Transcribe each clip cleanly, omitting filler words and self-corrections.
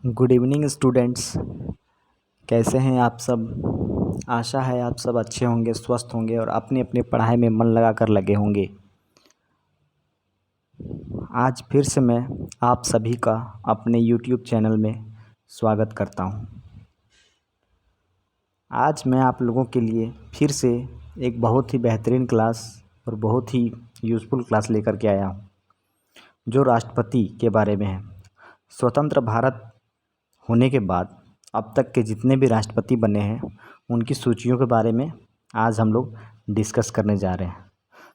Good evening students. कैसे हैं आप सब। आशा है आप सब अच्छे होंगे, स्वस्थ होंगे और अपनी अपनी पढ़ाई में मन लगा कर लगे होंगे। आज फिर से मैं आप सभी का अपने YouTube चैनल में स्वागत करता हूं। आज मैं आप लोगों के लिए फिर से एक बहुत ही बेहतरीन क्लास और बहुत ही यूज़फुल क्लास लेकर के आया हूं, जो राष्ट्रपति के बारे में है। स्वतंत्र भारत होने के बाद अब तक के जितने भी राष्ट्रपति बने हैं उनकी सूचियों के बारे में आज हम लोग डिस्कस करने जा रहे हैं।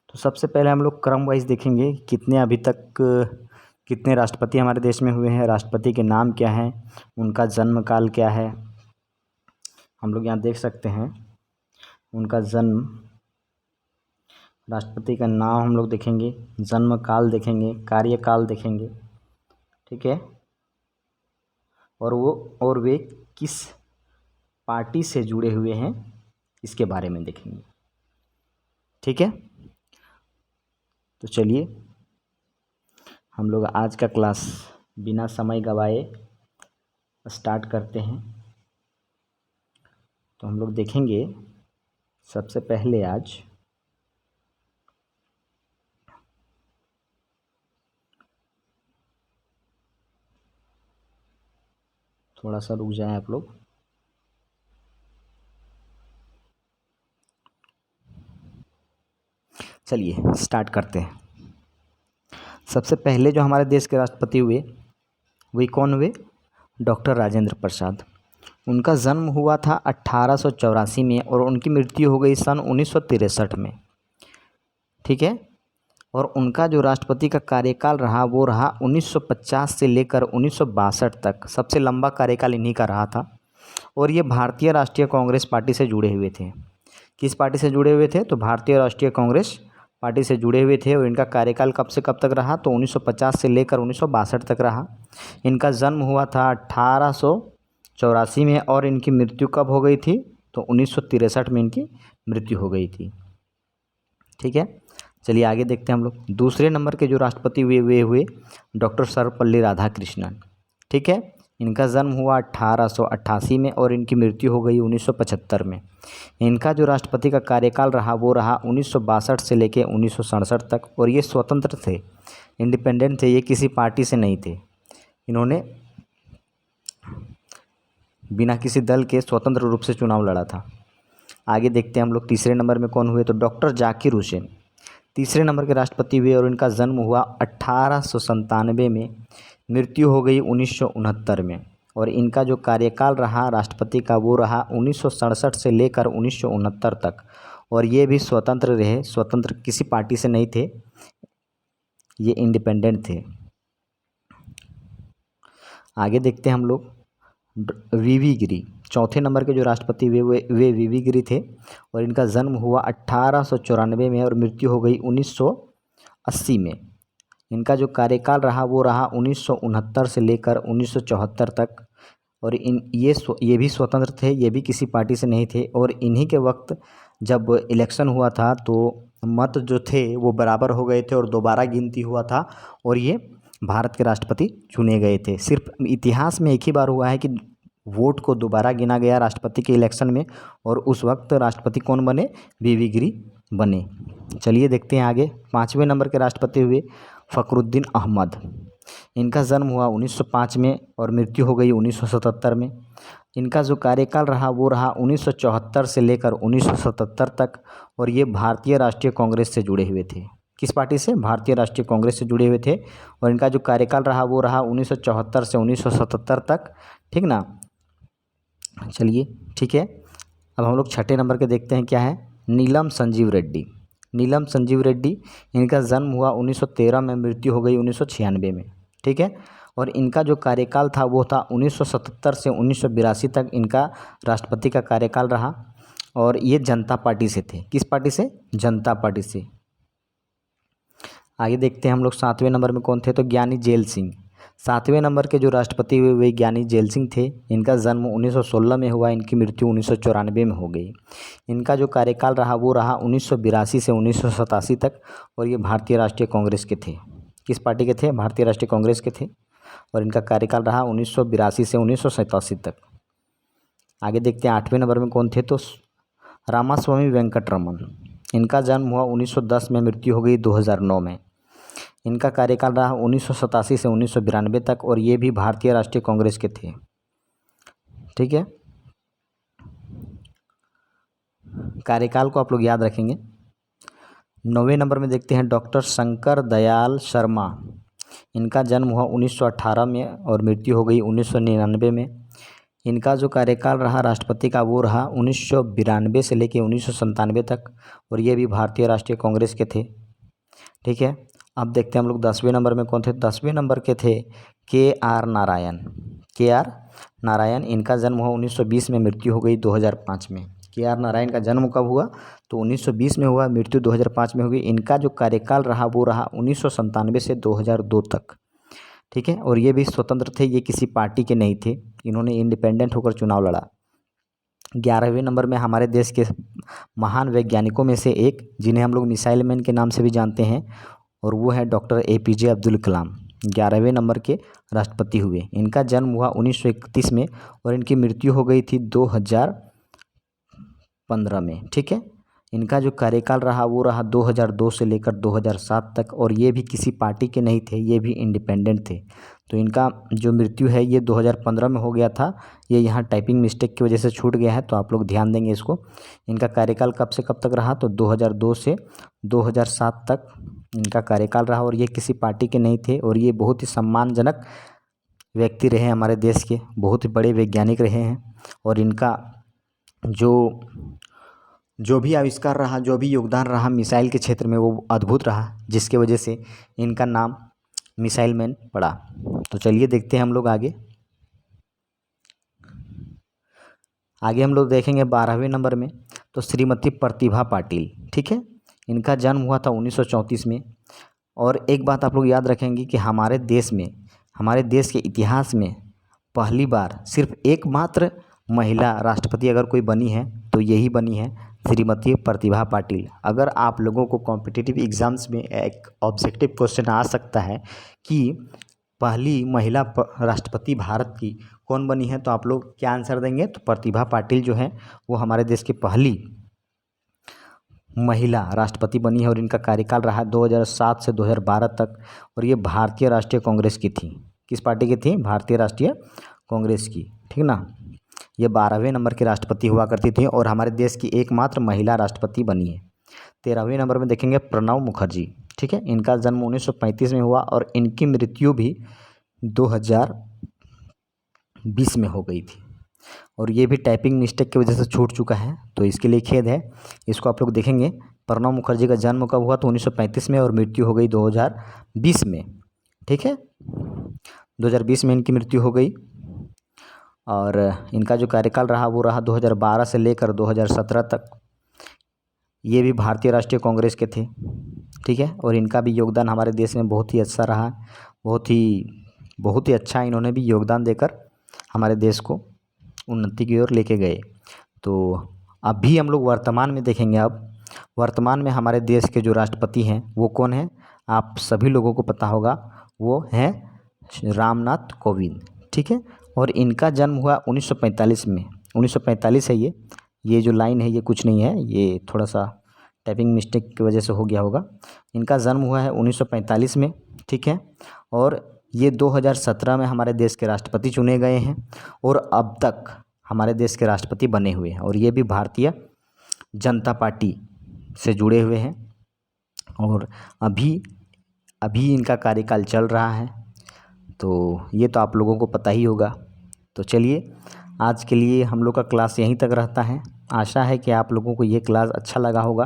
तो सबसे पहले हम लोग क्रम वाइज देखेंगे कितने अभी तक कितने राष्ट्रपति हमारे देश में हुए हैं, राष्ट्रपति के नाम क्या हैं, उनका जन्म काल क्या है। हम लोग यहाँ देख सकते हैं उनका जन्म, राष्ट्रपति का नाम हम लोग देखेंगे, जन्म काल देखेंगे, कार्यकाल देखेंगे, ठीक है। और वे किस पार्टी से जुड़े हुए हैं इसके बारे में देखेंगे, ठीक है। तो चलिए हम लोग आज का क्लास बिना समय गवाए स्टार्ट करते हैं। तो हम लोग देखेंगे सबसे पहले आज थोड़ा सा रुक जाएं आप लोग। चलिए स्टार्ट करते हैं। सबसे पहले जो हमारे देश के राष्ट्रपति हुए वे कौन हुए? डॉक्टर राजेंद्र प्रसाद। उनका जन्म हुआ था 1884 में और उनकी मृत्यु हो गई सन 1963 में, ठीक है। और उनका जो राष्ट्रपति का कार्यकाल रहा वो रहा 1950 से लेकर 1962 तक। सबसे लंबा कार्यकाल इन्हीं का रहा था। और ये भारतीय राष्ट्रीय कांग्रेस पार्टी से जुड़े हुए थे। किस पार्टी से जुड़े हुए थे? तो भारतीय राष्ट्रीय कांग्रेस पार्टी से जुड़े हुए थे। और इनका कार्यकाल कब से कब तक रहा? तो 1950 से लेकर 1962 तक रहा। इनका जन्म हुआ था 1884 में और इनकी मृत्यु कब हो गई थी? तो 1963 में इनकी मृत्यु हो गई थी, ठीक है। चलिए आगे देखते हैं हम लोग। दूसरे नंबर के जो राष्ट्रपति वे हुए डॉक्टर सर्वपल्ली राधाकृष्णन, ठीक है। इनका जन्म हुआ 1888 में और इनकी मृत्यु हो गई 1975 में। इनका जो राष्ट्रपति का कार्यकाल रहा वो रहा 1962 से लेकर 1967 तक। और ये स्वतंत्र थे, इंडिपेंडेंट थे, ये किसी पार्टी से नहीं थे। इन्होंने बिना किसी दल के स्वतंत्र रूप से चुनाव लड़ा था। आगे देखते हैं हम लोग तीसरे नंबर में कौन हुए? तो डॉक्टर जाकिर हुसैन तीसरे नंबर के राष्ट्रपति हुए और इनका जन्म हुआ 1897 में, मृत्यु हो गई 1969 में। और इनका जो कार्यकाल रहा राष्ट्रपति का वो रहा 1967 से लेकर 1969 तक। और ये भी स्वतंत्र रहे, स्वतंत्र किसी पार्टी से नहीं थे, ये इंडिपेंडेंट थे। आगे देखते हैं हम लोग वीवी गिरी। चौथे नंबर के जो राष्ट्रपति वे वीवी गिरी थे और इनका जन्म हुआ 1894 में और मृत्यु हो गई 1980 में। इनका जो कार्यकाल रहा वो रहा 1969 से लेकर 1974 तक। और ये भी स्वतंत्र थे, ये भी किसी पार्टी से नहीं थे। और इन्हीं के वक्त जब इलेक्शन हुआ था तो मत जो थे वो बराबर हो गए थे और दोबारा गिनती हुआ था और ये भारत के राष्ट्रपति चुने गए थे। सिर्फ इतिहास में एक ही बार हुआ है कि वोट को दोबारा गिना गया राष्ट्रपति के इलेक्शन में और उस वक्त राष्ट्रपति कौन बने? वीवी गिरी बने। चलिए देखते हैं आगे। पाँचवें नंबर के राष्ट्रपति हुए फ़खरुद्दीन अहमद। इनका जन्म हुआ 1905 में और मृत्यु हो गई 1977 में। इनका जो कार्यकाल रहा वो रहा 1974 से लेकर 1977 तक। और ये भारतीय राष्ट्रीय कांग्रेस से जुड़े हुए थे। किस पार्टी से? भारतीय राष्ट्रीय कांग्रेस से जुड़े हुए थे। और इनका जो कार्यकाल रहा वो रहा 1974 से 1977 तक, ठीक ना। चलिए ठीक है। अब हम लोग छठे नंबर के देखते हैं क्या है। नीलम संजीव रेड्डी। नीलम संजीव रेड्डी, इनका जन्म हुआ 1913 में, मृत्यु हो गई 1996 में, ठीक है। और इनका जो कार्यकाल था वो था 1977 से 1982 तक इनका राष्ट्रपति का कार्यकाल रहा। और ये जनता पार्टी से थे। किस पार्टी से? जनता पार्टी से। आगे देखते हैं हम लोग सातवें नंबर में कौन थे? तो ज्ञानी जेल सिंह। सातवें नंबर के जो राष्ट्रपति हुए वे ज्ञानी जेल सिंह थे। इनका जन्म 1916 में हुआ, इनकी मृत्यु 1994 में हो गई। इनका जो कार्यकाल रहा वो रहा 1982 से 1987 तक। और ये भारतीय राष्ट्रीय कांग्रेस के थे। किस पार्टी के थे? भारतीय राष्ट्रीय कांग्रेस के थे। और इनका कार्यकाल रहा 1982 से 1987 तक। आगे देखते हैं 8वें नंबर में कौन थे, तो रामास्वामी वेंकटरमन। इनका जन्म हुआ 1910 में, मृत्यु हो गई 2009 में। इनका कार्यकाल रहा 1987 से 1992 तक और ये भी भारतीय राष्ट्रीय कांग्रेस के थे। ठीक है, कार्यकाल को आप लोग याद रखेंगे। 9वें नंबर में देखते हैं डॉक्टर शंकर दयाल शर्मा। इनका जन्म हुआ 1918 में और मृत्यु हो गई 1999 में। इनका जो कार्यकाल रहा राष्ट्रपति का वो रहा 1992 से लेकर 1997 तक और ये भी भारतीय राष्ट्रीय कांग्रेस के थे। ठीक है, अब देखते हैं हम लोग 10वें नंबर में कौन थे। 10वें नंबर के थे KR नारायण। KR नारायण, इनका जन्म हुआ 1920 में, मृत्यु हो गई 2005 में। KR नारायण का जन्म कब हुआ, तो 1920 में हुआ, मृत्यु 2005 में हुई। इनका जो कार्यकाल रहा वो रहा 1997 से 2002 तक। ठीक है, और ये भी स्वतंत्र थे, ये किसी पार्टी के नहीं थे, इन्होंने इंडिपेंडेंट होकर चुनाव लड़ा। 11वें नंबर में हमारे देश के महान वैज्ञानिकों में से एक, जिन्हें हम लोग मिसाइल मैन के नाम से भी जानते हैं, और वो है doctor APJ Abdul Kalam. 11वें number के राष्ट्रपति हुए। इनका जन्म हुआ 1931 में और इनकी मृत्यु हो गई थी 2015 में। ठीक है, इनका जो कार्यकाल रहा वो रहा 2002 से लेकर 2007 तक और ये भी किसी पार्टी के नहीं थे, ये भी इंडिपेंडेंट थे। तो इनका जो मृत्यु है ये 2015 में हो गया था, ये यहाँ टाइपिंग मिस्टेक की वजह से छूट गया है, तो आप लोग ध्यान देंगे इसको। इनका कार्यकाल कब से कब तक रहा, तो 2002 से 2007 तक इनका कार्यकाल रहा और ये किसी पार्टी के नहीं थे और ये बहुत ही सम्मानजनक व्यक्ति रहे हमारे देश के, बहुत ही बड़े वैज्ञानिक रहे हैं। और इनका जो भी आविष्कार रहा, जो भी योगदान रहा मिसाइल के क्षेत्र में, वो अद्भुत रहा, जिसके वजह से इनका नाम मिसाइल मैन पड़ा। तो चलिए देखते हैं हम लोग आगे हम लोग देखेंगे 12वें नंबर में, तो श्रीमती प्रतिभा पाटिल। ठीक है, इनका जन्म हुआ था 1934 में। और एक बात आप लोग याद रखेंगे कि हमारे देश के इतिहास में पहली बार सिर्फ एकमात्र महिला राष्ट्रपति अगर कोई बनी है तो यही बनी है श्रीमती प्रतिभा पाटिल। अगर आप लोगों को कॉम्पिटिटिव एग्जाम्स में एक ऑब्जेक्टिव क्वेश्चन आ सकता है कि पहली महिला राष्ट्रपति भारत की कौन बनी है, तो आप लोग क्या आंसर देंगे, तो प्रतिभा पाटिल जो है वो हमारे देश की पहली महिला राष्ट्रपति बनी है और इनका कार्यकाल रहा 2007 से 2012 तक और ये भारतीय राष्ट्रीय कांग्रेस की थी। किस पार्टी की थी, भारतीय राष्ट्रीय कांग्रेस की। ठीक ना, ये 12वें नंबर के राष्ट्रपति हुआ करती थी और हमारे देश की एकमात्र महिला राष्ट्रपति बनी है। 13वें नंबर में देखेंगे प्रणब मुखर्जी। ठीक है, इनका जन्म 1935 में हुआ और इनकी मृत्यु भी 2020 में हो गई थी और ये भी टाइपिंग मिस्टेक की वजह से छूट चुका है, तो इसके लिए खेद है। इसको आप लोग देखेंगे, प्रणब मुखर्जी का जन्म कब हुआ, तो 1935 में और मृत्यु हो गई 2020 में। ठीक है, 2020 में इनकी मृत्यु हो गई और इनका जो कार्यकाल रहा वो रहा 2012 से लेकर 2017 तक। ये भी भारतीय राष्ट्रीय कांग्रेस के थे। ठीक है, और इनका भी योगदान हमारे देश में बहुत ही अच्छा रहा, बहुत ही अच्छा इन्होंने भी योगदान देकर हमारे देश को उन्नति की ओर लेके गए। तो अभी हम लोग वर्तमान में देखेंगे। अब वर्तमान में हमारे देश के जो राष्ट्रपति हैं वो कौन है, आप सभी लोगों को पता होगा, वो हैं रामनाथ कोविंद। ठीक है, और इनका जन्म हुआ 1945 में। 1945 है ये जो लाइन है ये कुछ नहीं है, ये थोड़ा सा टाइपिंग मिस्टेक की वजह से हो गया होगा। इनका जन्म हुआ है 1945 में। ठीक है, और ये 2017 में हमारे देश के राष्ट्रपति चुने गए हैं और अब तक हमारे देश के राष्ट्रपति बने हुए हैं और ये भी भारतीय जनता पार्टी से जुड़े हुए हैं और अभी इनका कार्यकाल चल रहा है। तो ये तो आप लोगों को पता ही होगा। तो चलिए, आज के लिए हम लोग का क्लास यहीं तक रहता है। आशा है कि आप लोगों को ये क्लास अच्छा लगा होगा।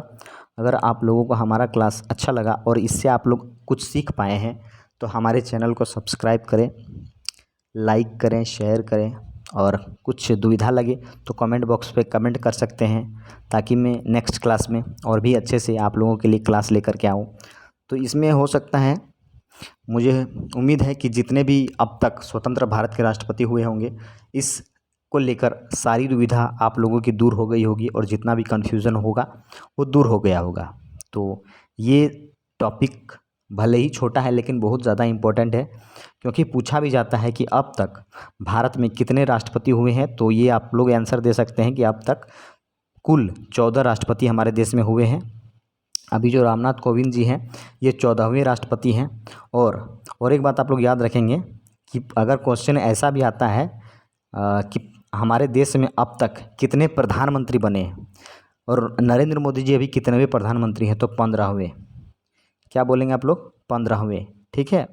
अगर आप लोगों को हमारा क्लास अच्छा लगा और इससे आप लोग कुछ सीख पाए हैं तो हमारे चैनल को सब्सक्राइब करें, लाइक करें, शेयर करें और कुछ दुविधा लगे तो कमेंट बॉक्स पे कमेंट कर सकते हैं ताकि मैं नेक्स्ट क्लास में और भी अच्छे से आप लोगों के लिए क्लास लेकर के आऊँ। तो इसमें हो सकता है, मुझे उम्मीद है कि जितने भी अब तक स्वतंत्र भारत के राष्ट्रपति हुए होंगे इस को लेकर सारी दुविधा आप लोगों की दूर हो गई होगी और जितना भी कन्फ्यूज़न होगा वो दूर हो गया होगा। तो ये टॉपिक भले ही छोटा है लेकिन बहुत ज़्यादा इम्पोर्टेंट है, क्योंकि पूछा भी जाता है कि अब तक भारत में कितने राष्ट्रपति हुए हैं। तो ये आप लोग आंसर दे सकते हैं कि अब तक कुल 14 राष्ट्रपति हमारे देश में हुए हैं। अभी जो रामनाथ कोविंद जी हैं ये 14वें राष्ट्रपति हैं। और एक बात आप लोग याद रखेंगे कि अगर क्वेश्चन ऐसा भी आता है कि हमारे देश में अब तक कितने प्रधानमंत्री बने हैं और नरेंद्र मोदी जी अभी कितनेवें प्रधानमंत्री हैं, तो 15वें। क्या बोलेंगे आप लोग? 15वें, ठीक है।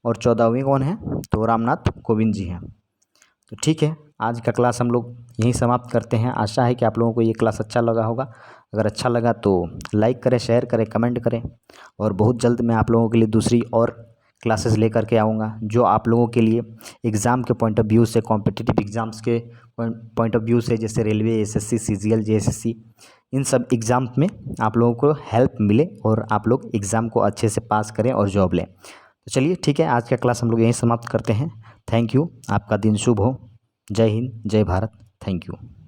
और 14वें कौन है? तो रामनाथ कोविंद जी हैं। तो ठीक है, आज का क्लास हम लोग यहीं समाप्त करते हैं। आशा है कि आप लोगों को ये क्लास अच्छा लगा होगा। अगर अच्छा लगा तो लाइक करें, शेयर करें, कमेंट करें। और बहुत जल्द मैं आप लोगों के लिए दूसरी और क्लासेस लेकर के आऊँगा, जो आप लोगों के लिए एग्ज़ाम के पॉइंट ऑफ व्यू से, कॉम्पिटिटिव एग्ज़ाम्स के पॉइंट ऑफ व्यू से, जैसे रेलवे, एसएससी, सीजीएल, जेएसएससी, इन सब एग्ज़ाम में आप लोगों को हेल्प मिले और आप लोग एग्ज़ाम को अच्छे से पास करें और जॉब लें। तो चलिए ठीक है, आज का क्लास हम लोग यहीं समाप्त करते हैं। Thank you. आपका दिन शुभ हो। जय हिंद, जय भारत। Thank you.